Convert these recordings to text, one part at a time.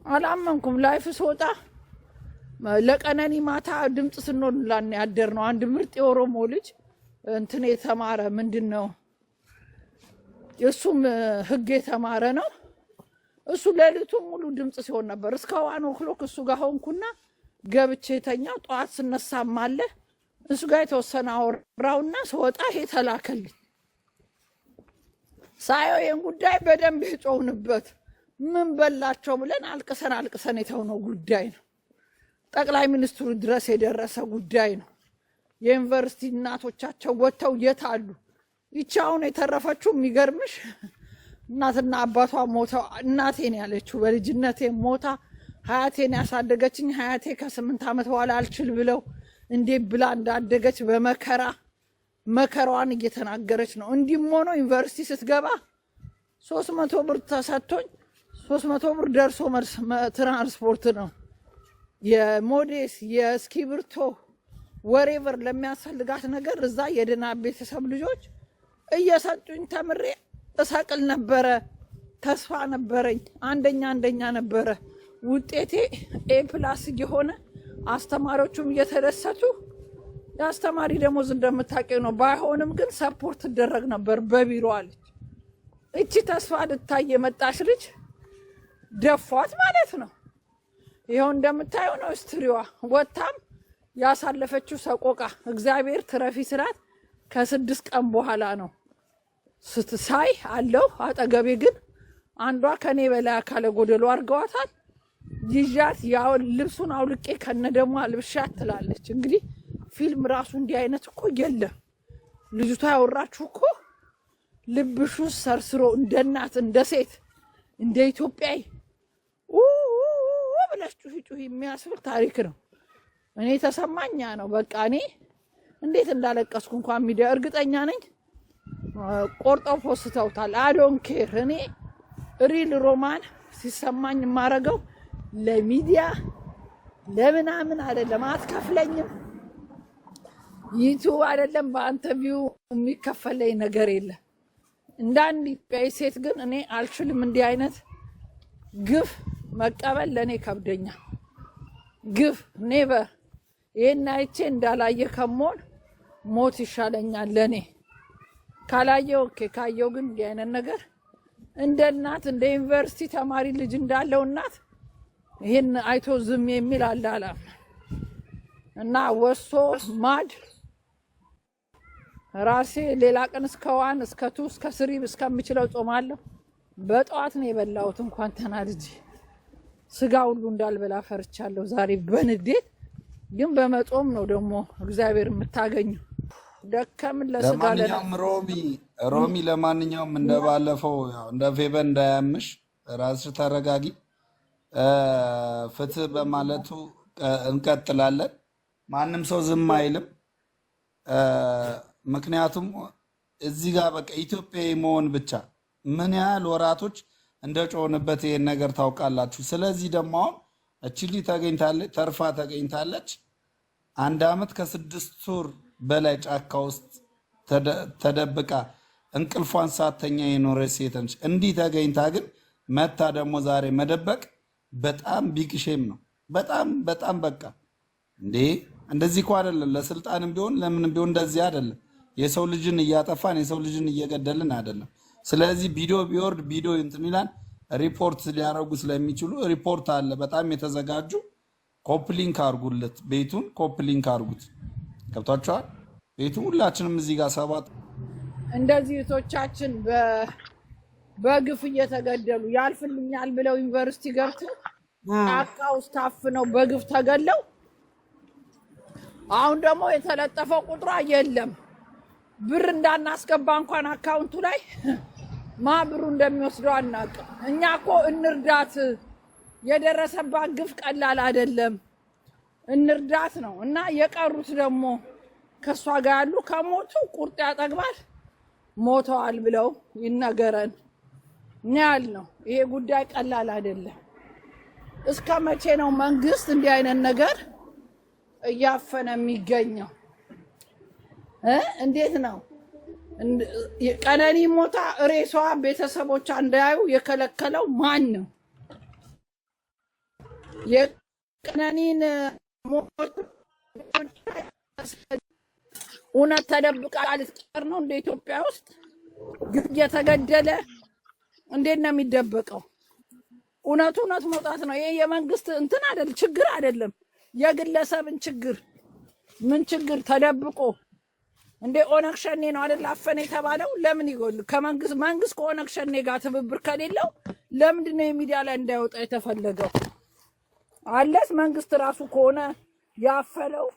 አላመንኩም። ላይፍ ስወጣ ለቀነኒ ማታ ድምፅ ስንሆን ላን ያደር ነው። አንድ ምርጥ የኦሮሞ ልጅ እንትን የተማረ ምንድነው እሱም ህግ የተማረ ነው። እሱ ሌሊቱን ሙሉ ድምፅ ሲሆን ነበር። እስከ 1 o'clock እሱ ጋር ሆንኩና ገብቼ ተኛው። ጠዋት ስነሳም አለ እሱ ጋር የተወሰነ አወራውና ስወጣ ይሄ ተላከልኝ። ሳየው ይሄን ጉዳይ በደንብ የጮህንበት ምን በላቸው ብለን አልቅሰን የተውነው ጉዳይ ነው። ጠቅላይ ሚኒስትሩ ድረስ የደረሰ ጉዳይ ነው። የዩኒቨርሲቲ እናቶቻቸው ወጥተው የታሉ? ይቻውን የተረፈችው የሚገርምሽ እናትና አባቷ ሞተው እናቴን ያለችው በልጅነቴ ሞታ ሀያቴን ያሳደገችኝ ሀያቴ ከ8 ዓመት በኋላ አልችል ብለው እንዴ ብላ እንዳደገች መከራዋን እየተናገረች ነው። እንዲም ሆኖ ዩኒቨርሲቲ ስትገባ 300 ብር ተሰጥቶኝ 300 ብር ደርሶ ትራንስፖርት ነው የሞዴስ የስኪብርቶ ወሬቨር ለሚያስፈልጋት ነገር እዛ የድና ቤተሰብ ልጆች እየሰጡኝ ተምሬ እሰቅል ነበረ። ተስፋ ነበረኝ። አንደኛ ነበረ ውጤቴ A+ እየሆነ አስተማሪዎቹም እየተደሰቱ የአስተማሪ ደሞዝ እንደምታውቂው ነው። ባይሆንም ግን ሰፖርት ትደረግ ነበር በቢሮ አለች። እቺ ተስፋ ልታይ የመጣሽ ልጅ ደፏት ማለት ነው። ይኸው እንደምታየው ነው ስትሪዋ ወጣም ያሳለፈችው ሰቆቃ። እግዚአብሔር ትረፊ ስላት ከ6 ቀን በኋላ ነው ስትሳይ አለው አጠገቤ። ግን አንዷ ከኔ በላይ አካለ ጎደሎ አድርገዋታል። ይዣት ያው ልብሱን አውልቄ ከነደሙ አልብሻት ትላለች። እንግዲህ ፊልም ራሱ እንዲህ አይነት እኮ የለም። ልጅቷ ያወራችሁ እኮ ልብሹ ሰርስሮ እንደ እናት እንደ ሴት እንደ ኢትዮጵያዊ ብለሽ ጩሂ የሚያስብል ታሪክ ነው። እኔ ተሰማኛ ነው በቃ። እኔ እንዴት እንዳለቀስኩ እንኳን ሚዲያ እርግጠኛ ነኝ ቆርጠው ፖስተውታል። አዶን ኬር እኔ ሪል ሮማን ሲሰማኝ የማረገው ለሚዲያ ለምናምን አይደለም። አትከፍለኝም። ዩቲዩብ አይደለም በአንተ ቪው የሚከፈለኝ ነገር የለም። እንዳንድ ኢትዮጵያዊ ሴት ግን እኔ አልችልም። እንዲህ አይነት ግፍ መቀበል ለእኔ ከብደኛል። ግፍ ኔቨር። ይሄን አይቼ እንዳላየ ከመሆን ሞት ይሻለኛል ለእኔ። ካላየው ኦኬ፣ ካየው ግን እንዲህ አይነት ነገር እንደ እናት እንደ ዩኒቨርሲቲ ተማሪ ልጅ እንዳለው እናት ይሄን አይቶ ዝም የሚል አላላም። እና ወሶ ማድ ራሴ ሌላ ቀን እስከ 1 እስከ 2 እስከ 3 እስከምችለው ጾማለሁ። በጠዋት ነው የበላሁት። እንኳን ተናድጄ ስጋ ሁሉ እንዳልበላ ፈርቻለሁ ዛሬ በንዴት። ግን በመጾም ነው ደግሞ እግዚአብሔር የምታገኙ። ደከምን ለስጋ ለማንኛውም ሮሚ ለማንኛውም እንደባለፈው ያው እንደ ፌበን እንዳያምሽ ራስሽ ተረጋጊ። ፍትህ በማለቱ እንቀጥላለን። ማንም ሰው ዝም አይልም። ምክንያቱም እዚህ ጋር በቃ ኢትዮጵያዊ መሆን ብቻ ምን ያህል ወራቶች እንደጮህንበት ይሄን ነገር ታውቃላችሁ። ስለዚህ ደግሞ አሁን እችሊ ተገኝታለች፣ ተርፋ ተገኝታለች። 1 ዓመት ከ6 ወር በላይ ጫካ ውስጥ ተደብቃ እንቅልፏን ሳተኛ የኖረች ሴት ነች። እንዲህ ተገኝታ ግን መታ ደግሞ ዛሬ መደበቅ በጣም ቢግ ሼም ነው። በጣም በቃ እንዴ እንደዚህ እኮ አይደለም። ለስልጣንም ቢሆን ለምንም ቢሆን እንደዚህ አይደለም። የሰው ልጅን እያጠፋን የሰው ልጅን እየገደልን አይደለም። ስለዚህ ቪዲዮ ቢወርድ ቪዲዮ እንትን ይላል ሪፖርት ሊያረጉ ስለሚችሉ ሪፖርት አለ። በጣም የተዘጋጁ ኮፕሊንክ አርጉለት፣ ቤቱን ኮፕሊንክ አርጉት። ገብቷቸዋል። ቤቱ ሁላችንም እዚህ ጋር 7 እንደዚህ እህቶቻችን በግፍ እየተገደሉ ያልፍልኛል ብለው ዩኒቨርሲቲ ገብተው ጫካ ውስጥ ታፍነው በግፍ ተገለው አሁን ደግሞ የተለጠፈው ቁጥሯ የለም። ብር እንዳናስገባ እንኳን አካውንቱ ላይ ብሩ እንደሚወስደው አናውቅም። እኛ እኮ እንርዳት፣ የደረሰባት ግፍ ቀላል አይደለም፣ እንርዳት ነው። እና የቀሩት ደግሞ ከሷ ጋር ያሉ ከሞቱ ቁርጥ ያጠግባል ሞተዋል ብለው ይነገረን ነው። ይሄ ጉዳይ ቀላል አይደለም። እስከ መቼ ነው መንግስት እንዲህ አይነት ነገር እያፈነ የሚገኘው? እንዴት ነው ቀነኒ ሞታ ሬሷ ቤተሰቦቿ እንዳያዩ የከለከለው ማን ነው? የቀነኒን ሞት እውነት ተደብቃ ልትቀር ነው እንደ ኢትዮጵያ ውስጥ ግን የተገደለ እንዴት ነው የሚደበቀው? እውነት መውጣት ነው። ይሄ የመንግስት እንትን አይደል ችግር አይደለም፣ የግለሰብን ችግር ምን ችግር ተደብቆ እንደ ኦነግ ሸኔ ነው አይደል አፈነ የተባለው? ለምን ይጎል መንግስት ከኦነግ ሸኔ ጋር ትብብር ከሌለው ለምንድን ነው የሚዲያ ላይ እንዳይወጣ የተፈለገው? አለስ መንግስት ራሱ ከሆነ ያፈለው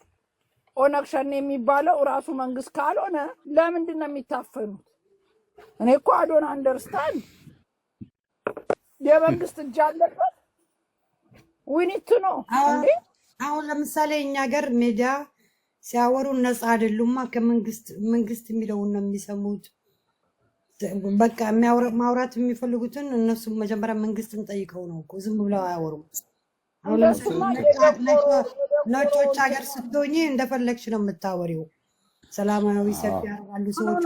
ኦነግ ሸኔ የሚባለው ራሱ መንግስት ካልሆነ ለምንድን ነው የሚታፈኑት? እኔ እኮ አዶን አንደርስታንድ የመንግስት እጅ አለበት። ዊኒት ነው እንዴ? አሁን ለምሳሌ እኛ ሀገር ሚዲያ ሲያወሩ ነፃ አይደሉማ። መንግስት የሚለውን ነው የሚሰሙት። በቃ ማውራት የሚፈልጉትን እነሱ መጀመሪያ መንግስትን ጠይቀው ነው እኮ ዝም ብለው አያወሩም። አሁን ነጮች ሀገር ስትሆኚ እንደፈለግሽ ነው የምታወሪው። ሰላማዊ ሰልፍ ያደርጋሉ ሰዎች።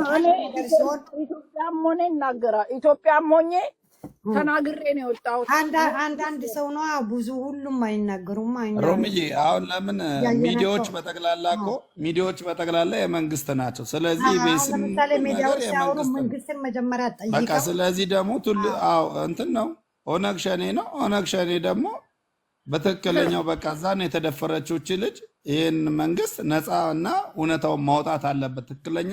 ኢትዮጵያም ሆነ ይናገራል። ኢትዮጵያም ሆኜ ተናግሬ ነው የወጣሁት። አንዳንድ ሰው ነው ብዙ፣ ሁሉም አይናገሩም። ሮምዬ አሁን ለምን ሚዲያዎች በጠቅላላ የመንግስት ናቸው። ስለዚህ መንግስትን መጀመሪያ ጠይቀው በቃ ስለዚህ ደግሞ እንትን ነው ኦነግ ሸኔ ነው። ኦነግ ሸኔ ደግሞ በትክክለኛው በቃ እዛ ነው የተደፈረችው ልጅ። ይህን መንግስት ነፃ እና እውነታውን ማውጣት አለበት። ትክክለኛ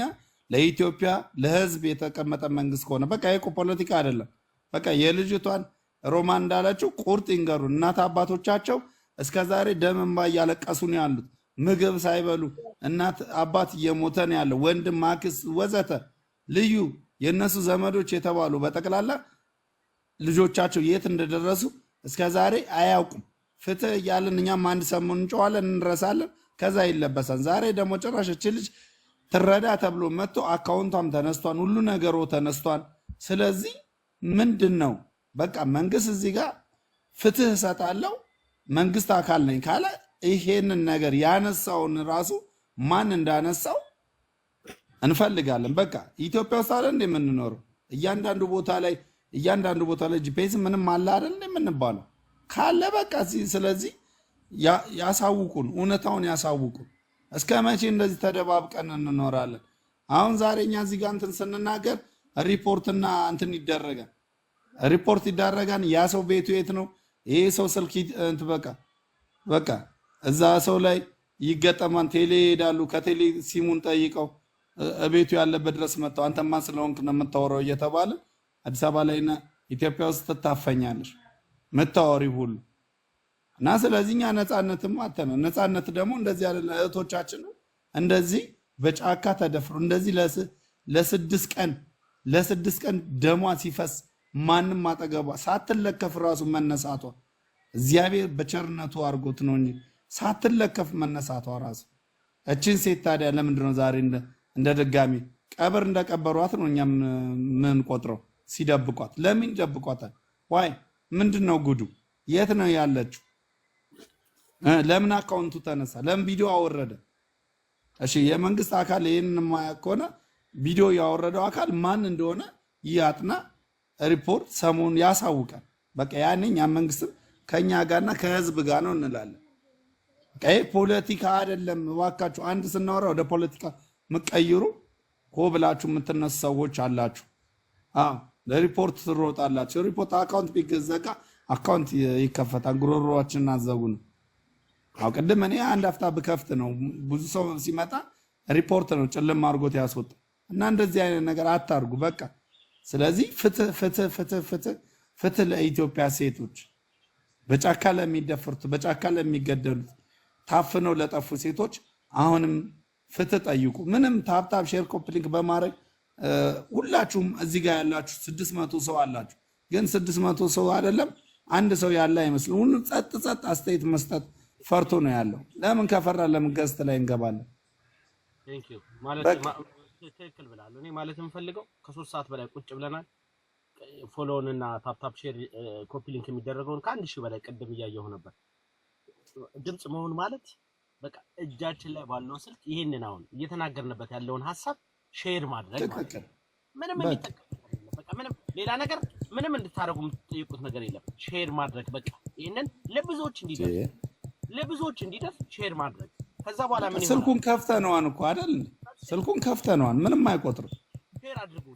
ለኢትዮጵያ ለህዝብ የተቀመጠ መንግስት ከሆነ በቃ ይሄ ፖለቲካ አይደለም። በቃ የልጅቷን ሮማን እንዳለችው ቁርጥ ይንገሩ። እናት አባቶቻቸው እስከዛሬ ደም እንባ እያለቀሱ ነው ያሉት፣ ምግብ ሳይበሉ እናት አባት እየሞተ ነው ያለው፣ ወንድም አክስት ወዘተ ልዩ የእነሱ ዘመዶች የተባሉ በጠቅላላ ልጆቻቸው የት እንደደረሱ እስከዛሬ አያውቁም። ፍትህ እያለን እኛም አንድ ሰሞን እንጨዋለን እንረሳለን፣ ከዛ ይለበሳል። ዛሬ ደግሞ ጭራሽ እች ልጅ ትረዳ ተብሎ መጥቶ አካውንቷም ተነስቷን፣ ሁሉ ነገሮ ተነስቷን። ስለዚህ ምንድን ነው በቃ መንግስት እዚህ ጋር ፍትህ እሰጣለሁ መንግስት አካል ነኝ ካለ ይሄንን ነገር ያነሳውን ራሱ ማን እንዳነሳው እንፈልጋለን። በቃ ኢትዮጵያ ውስጥ አይደል እንደ የምንኖረው እያንዳንዱ ቦታ ላይ ጂፒኤስ ምንም አለ አይደል እንደ የምንባለው ካለ በቃ ስለዚህ ያሳውቁን፣ እውነታውን ያሳውቁን። እስከ መቼ እንደዚህ ተደባብቀን እንኖራለን? አሁን ዛሬ እኛ እዚህ ጋር እንትን ስንናገር ሪፖርትና እንትን ሪፖርት ይደረጋል። ያ ሰው ቤቱ የት ነው? ይሄ ሰው ስልክ በቃ እዛ ሰው ላይ ይገጠማን። ቴሌ ይሄዳሉ። ከቴሌ ሲሙን ጠይቀው ቤቱ ያለበት ድረስ መጥተው አንተማ ስለሆንክ ነው የምታወራው እየተባለ አዲስ አበባ ላይና ኢትዮጵያ ውስጥ ትታፈኛለሽ ምታወሪ ሁሉ እና ስለዚህ እኛ ነፃነትም አተነ ነፃነት ደግሞ እንደዚህ ያለ እህቶቻችን እንደዚህ በጫካ ተደፍሩ እንደዚህ ለስድስት ቀን ደሟ ሲፈስ ማንም አጠገቧ ሳትለከፍ ራሱ መነሳቷ እግዚአብሔር በቸርነቱ አድርጎት ነው እንጂ ሳትለከፍ መነሳቷ ራሱ እችን ሴት ታዲያ ለምንድን ነው ዛሬ እንደ ድጋሚ ቀብር እንደቀበሯት ነው እኛ ምን ቆጥረው ሲደብቋት? ለምን ይደብቋታል? ዋይ ምንድን ነው ጉዱ? የት ነው ያለችው? ለምን አካውንቱ ተነሳ? ለምን ቪዲዮ አወረደ? እሺ የመንግስት አካል ይሄንን ማያውቅ ከሆነ ቪዲዮ ያወረደው አካል ማን እንደሆነ ያጥና፣ ሪፖርት ሰሞኑን ያሳውቃል። በቃ ያኔ እኛ መንግስትም ከኛ ጋርና ከህዝብ ጋር ነው እንላለን። በቃ ፖለቲካ አይደለም እባካችሁ። አንድ ስናወራ ወደ ፖለቲካ ምቀይሩ ብላችሁ የምትነሱ ሰዎች አላችሁ። ለሪፖርት ትሮጣላችሁ። ሪፖርት አካውንት ቢገዘጋ አካውንት ይከፈታል። ጉሮሮአችንን አዘጉን። ቅድም እኔ አንድ አፍታ ብከፍት ነው ብዙ ሰው ሲመጣ ሪፖርት ነው ጭልም አድርጎት ያስወጣ እና እንደዚህ አይነት ነገር አታርጉ። በቃ ስለዚህ ፍትህ ለኢትዮጵያ ሴቶች፣ በጫካ ለሚደፈሩት፣ በጫካ ለሚገደሉት፣ ታፍነው ለጠፉ ሴቶች አሁንም ፍትህ ጠይቁ። ምንም ታፕታፕ ሼር ኮፕሊንክ በማድረግ ሁላችሁም እዚህ ጋር ያላችሁ 600 ሰው አላችሁ፣ ግን 600 ሰው አይደለም አንድ ሰው ያለ አይመስልም። ሁሉም ጸጥ አስተያየት መስጠት ፈርቶ ነው ያለው። ለምን ከፈራ ለምን ገዝት ላይ እንገባለን? ትክክል ብላለሁ። እኔ ማለት የምፈልገው ከ3 ሰዓት በላይ ቁጭ ብለናል። ፎሎውን እና ታፕታፕ ሼር ኮፒ ሊንክ የሚደረገውን ከ1000 በላይ ቅድም እያየሁ ነበር። ድምጽ መሆን ማለት በቃ እጃችን ላይ ባለው ስልክ ይሄንን አሁን እየተናገርንበት ያለውን ሐሳብ ሼር ማድረግ ማለት ምንም የሚጠቅም በቃ ምንም ሌላ ነገር ምንም እንድታረጉ የምትጠይቁት ነገር የለም። ሼር ማድረግ በቃ ይሄንን ለብዙዎች እንዲደርስ ሼር ማድረግ ከዛ በኋላ ምን ይሆናል? ስልኩን ከፍተነዋን እኮ አይደል? ስልኩን ከፍተነዋን ምንም አይቆጥርም።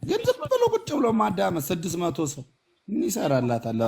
ግን ዝም ብሎ ቁጭ ብሎ ማዳመጥ 600 ሰው ምን ይሰራላታል?